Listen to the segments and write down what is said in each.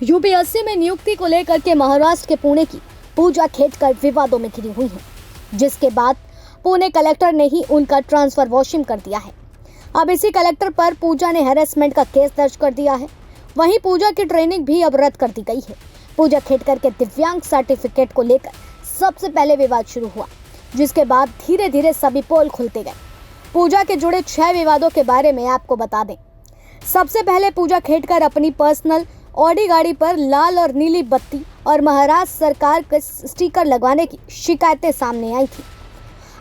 UPSC में नियुक्ति को लेकर के महाराष्ट्र के पुणे की पूजा खेडकर विवादों में घिरी हुई है, जिसके बाद पुणे कलेक्टर ने ही उनका ट्रांसफर वॉशिंग कर दिया है। अब इसी कलेक्टर पर पूजा ने हैरेसमेंट का केस दर्ज कर दिया है। वहीं पूजा की ट्रेनिंग भी अब रद्द कर दी गई है। पूजा खेडकर के दिव्यांग सर्टिफिकेट को लेकर सबसे पहले विवाद शुरू हुआ, जिसके बाद धीरे धीरे सभी पोल खुलते गए। पूजा के जुड़े 6 विवादों के बारे में आपको बता दें। सबसे पहले पूजा खेडकर अपनी पर्सनल ऑडी गाड़ी पर लाल और नीली बत्ती और महाराष्ट्र सरकार के स्टिकर लगवाने की शिकायतें सामने आई थी।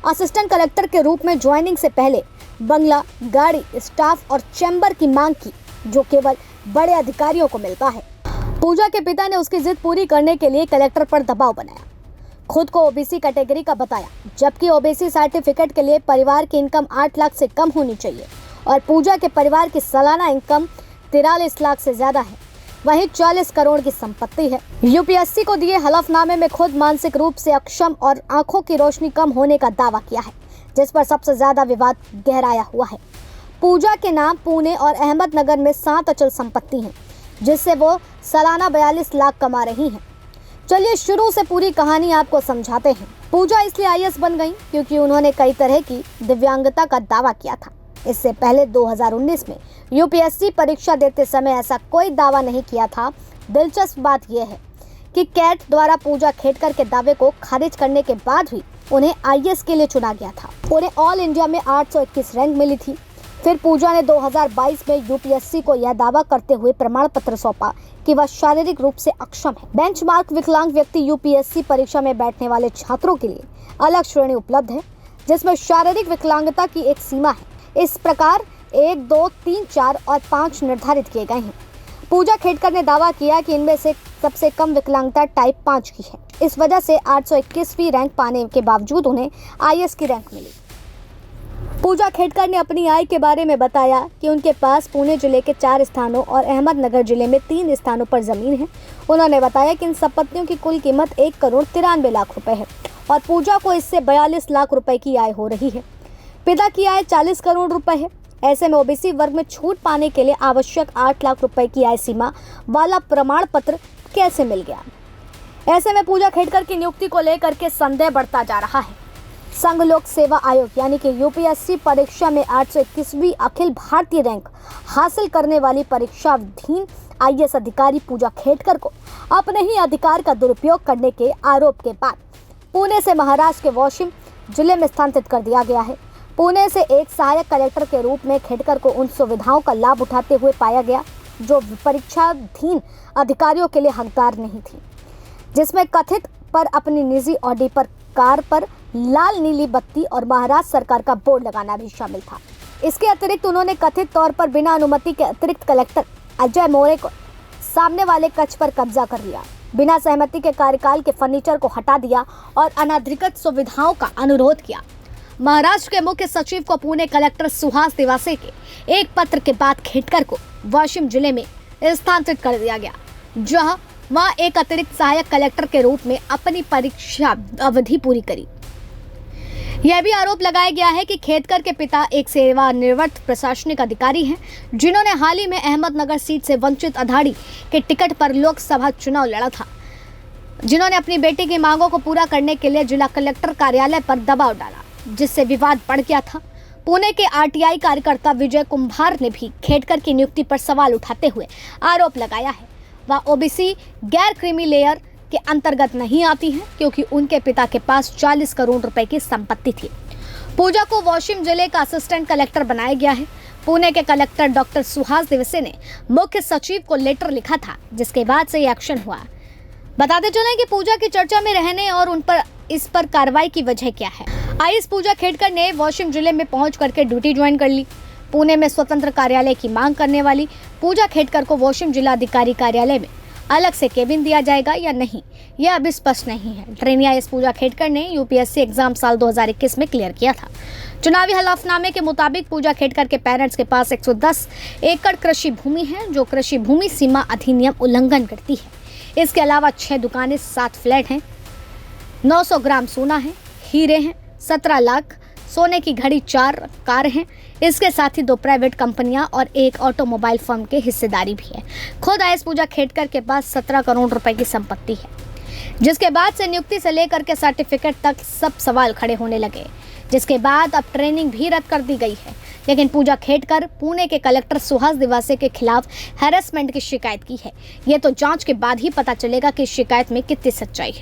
असिस्टेंट कलेक्टर के रूप में ज्वाइनिंग से पहले बंगला, गाड़ी, स्टाफ और चैम्बर की मांग की, जो केवल बड़े अधिकारियों को मिलता है। पूजा के पिता ने उसकी जिद पूरी करने के लिए कलेक्टर पर दबाव बनाया। खुद को ओबीसी कैटेगरी का बताया, जबकि ओबीसी सर्टिफिकेट के लिए परिवार की इनकम 8 लाख से कम होनी चाहिए और पूजा के परिवार की सालाना इनकम 43 लाख से ज्यादा है। वहीं 40 करोड़ की संपत्ति है। यूपीएससी को दिए हलफनामे में खुद मानसिक रूप से अक्षम और आंखों की रोशनी कम होने का दावा किया है, जिस पर सबसे ज्यादा विवाद गहराया हुआ है। पूजा के नाम पुणे और अहमदनगर में 7 अचल संपत्ति हैं, जिससे वो सालाना 42 लाख कमा रही हैं। चलिए शुरू से पूरी कहानी आपको समझाते हैं। पूजा इसलिए आईएएस बन गई क्योंकि उन्होंने कई तरह की दिव्यांगता का दावा किया था। इससे पहले 2019 में यूपीएससी परीक्षा देते समय ऐसा कोई दावा नहीं किया था। दिलचस्प बात यह है कि कैट द्वारा पूजा खेडकर के दावे को खारिज करने के बाद भी उन्हें आईएएस के लिए चुना गया था। उन्हें ऑल इंडिया में 821 रैंक मिली थी। फिर पूजा ने 2022 में यूपीएससी को यह दावा करते हुए प्रमाण पत्र सौंपा कि वह शारीरिक रूप से अक्षम है। बेंचमार्क विकलांग व्यक्ति यूपीएससी परीक्षा में बैठने वाले छात्रों के लिए अलग श्रेणी उपलब्ध है, जिसमें शारीरिक विकलांगता की एक सीमा है। इस प्रकार 1, 2, 3, 4 और 5 निर्धारित किए गए हैं। पूजा खेडकर ने दावा किया कि इनमें से सबसे कम विकलांगता टाइप 5 की है। इस वजह से 821वीं रैंक पाने के बावजूद उन्हें आईएएस की रैंक मिली। पूजा खेडकर ने अपनी आय के बारे में बताया कि उनके पास पुणे जिले के 4 स्थानों और अहमदनगर जिले में 3 स्थानों पर जमीन है। उन्होंने बताया कि इन संपत्तियों की कुल कीमत 1 करोड़ 93 लाख रुपए है और पूजा को इससे 42 लाख रुपए की आय हो रही है। पिता की आय 40 करोड़ रुपए है। ऐसे में ओबीसी वर्ग में छूट पाने के लिए आवश्यक 8 लाख रुपए की आय सीमा वाला प्रमाण पत्र कैसे मिल गया? ऐसे में पूजा खेडकर की नियुक्ति को लेकर के संदेह बढ़ता जा रहा है। संघ लोक सेवा आयोग यानी कि यूपीएससी परीक्षा में 821वीं अखिल भारतीय रैंक हासिल करने वाली परीक्षाधीन आईएएस अधिकारी पूजा खेडकर को अपने ही अधिकार का दुरुपयोग करने के आरोप के बाद पुणे से महाराष्ट्र के वाशिम जिले में स्थानांतरित कर दिया गया है। पुणे से एक सहायक कलेक्टर के रूप में खेडकर को उन सुविधाओं का लाभ उठाते हुए पाया गया जो परीक्षाधीन अधिकारियों के लिए हकदार नहीं थी, जिसमें कथित पर अपनी निजी ऑडी पर कार पर लाल नीली बत्ती और महाराष्ट्र सरकार का बोर्ड लगाना भी शामिल था। इसके अतिरिक्त उन्होंने कथित तौर पर बिना अनुमति के अतिरिक्त कलेक्टर अजय मोरे को सामने वाले कक्ष पर कब्जा कर लिया, बिना सहमति के कार्यकाल के फर्नीचर को हटा दिया और अनधिकृत सुविधाओं का अनुरोध किया। महाराष्ट्र के मुख्य सचिव को पुणे कलेक्टर सुहास दिवासे के एक पत्र के बाद खेडकर को वाशिम जिले में स्थानांतरित कर दिया गया, जहां वह एक अतिरिक्त सहायक कलेक्टर के रूप में अपनी परीक्षा अवधि पूरी करी। यह भी आरोप लगाया गया है कि खेडकर के पिता एक सेवानिवृत्त प्रशासनिक अधिकारी हैं, जिन्होंने हाल ही में अहमदनगर सीट से वंचित अघाड़ी के टिकट पर लोकसभा चुनाव लड़ा था, जिन्होंने अपनी बेटी की मांगों को पूरा करने के लिए जिला कलेक्टर कार्यालय पर दबाव डाला, जिससे विवाद बढ़ गया था। पुणे के आरटीआई कार्यकर्ता विजय कुंभार ने भी खेडकर की नियुक्ति पर सवाल उठाते हुए आरोप लगाया है। वह ओबीसी गैर क्रीमी लेयर के अंतर्गत नहीं आती हैं, क्योंकि उनके पिता के पास 40 करोड़ रुपए की संपत्ति थी। पूजा को वाशिम जिले का असिस्टेंट कलेक्टर बनाया गया है। पुणे के कलेक्टर डॉक्टर सुहास दिवसे ने मुख्य सचिव को लेटर लिखा था, जिसके बाद से एक्शन हुआ। बताते चलें कि पूजा की चर्चा में रहने और उन पर इस पर कार्रवाई की वजह क्या है। आईएएस पूजा खेडकर ने वाशिम जिले में पहुंच करके ड्यूटी ज्वाइन कर ली। पुणे में स्वतंत्र कार्यालय की मांग करने वाली पूजा खेडकर को वाशिम जिलाधिकारी कार्यालय में अलग से केबिन दिया जाएगा या नहीं, यह अभी स्पष्ट नहीं है। ट्रेनी आईएएस पूजा खेडकर ने यूपीएससी एग्जाम साल 2021 में क्लियर किया था। चुनावी हलफनामे के मुताबिक पूजा खेडकर के पेरेंट्स के पास 110 एकड़ कृषि भूमि है, जो कृषि भूमि सीमा अधिनियम उल्लंघन करती है। इसके अलावा 6 दुकानें, 7 फ्लैट हैं, 900 ग्राम सोना है, हीरे हैं, 17 लाख सोने की घड़ी, 4 कार हैं। इसके साथ ही 2 प्राइवेट कंपनियां और एक ऑटोमोबाइल फर्म के हिस्सेदारी भी है। खुद आईएएस पूजा खेडकर के पास 17 करोड़ रुपए की संपत्ति है, जिसके बाद से नियुक्ति से लेकर के सर्टिफिकेट तक सब सवाल खड़े होने लगे, जिसके बाद अब ट्रेनिंग भी रद्द कर दी गई है। लेकिन पूजा खेडकर पुणे के कलेक्टर सुहास दिवासे के खिलाफ हैरेसमेंट की शिकायत की है। ये तो जांच के बाद ही पता चलेगा कि इस शिकायत में कितनी सच्चाई है।